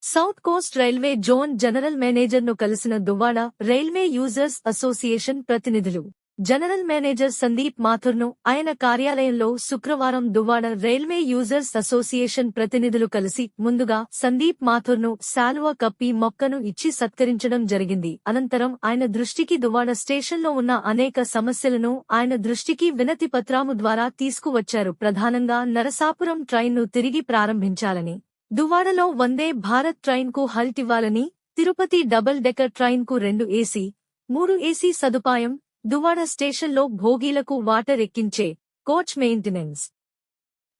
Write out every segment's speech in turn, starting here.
South coast railway zone general మేనేజర్ను కలిసిన Duvvada railway users association ప్రతినిధులు. జనరల్ మేనేజర్ సందీప్ మాథుర్ను ఆయన కార్యాలయంలో శుక్రవారం దువ్వాడ రైల్వే యూజర్స్ అసోసియేషన్ ప్రతినిధులు కలిసి ముందుగా సందీప్ మాథుర్ను శాలువా కప్పి మొక్కను ఇచ్చి సత్కరించడం జరిగింది. అనంతరం ఆయన దృష్టికి దువ్వాడ స్టేషన్లో ఉన్న అనేక సమస్యలను ఆయన దృష్టికి వినతి పత్రాము ద్వారా తీసుకువచ్చారు. ప్రధానంగా నరసాపురం ట్రైన్ను తిరిగి ప్రారంభించాలని, దువ్వాడలో వందే భారత్ ట్రైన్కు హల్ట్ ఇవ్వాలని, తిరుపతి డబుల్ డెక్కర్ ట్రైన్కు 2 ఏసీ, 3 ఏసీ సదుపాయం, దువ్వాడ స్టేషన్లో భోగీలకు వాటర్ ఎక్కించే కోచ్ మెయింటెనెన్స్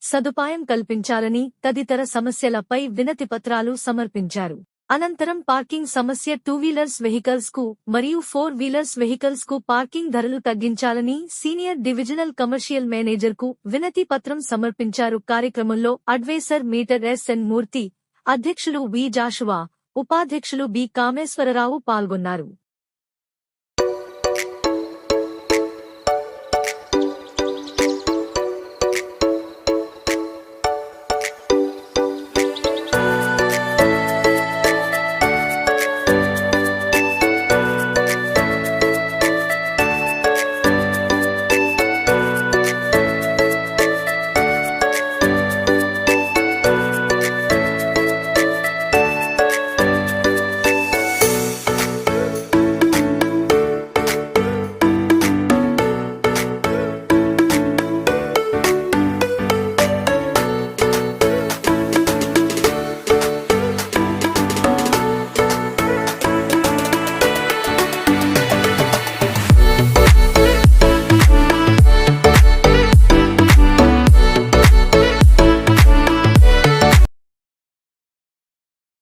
సదుపాయం కల్పించాలని తదితర సమస్యలపై వినతిపత్రాలు సమర్పించారు. అనంతరం పార్కింగ్ సమస్య, 2 వీలర్స్ వెహికల్స్ కు మరియు 4 వీలర్స్ వెహికల్స్ కు పార్కింగ్ ధరలు తగ్గించాలని సీనియర్ డివిజనల్ కమర్షియల్ మేనేజర్ కు వినతి పత్రం సమర్పించారు. కార్యక్రమంలో అడ్వైజర్ మీటర్ ఎస్.ఎన్. మూర్తి, అధ్యక్షులు వి. జాషువా, ఉపాధ్యక్షులు బి. కామేశ్వరరావు పాల్గొన్నారు.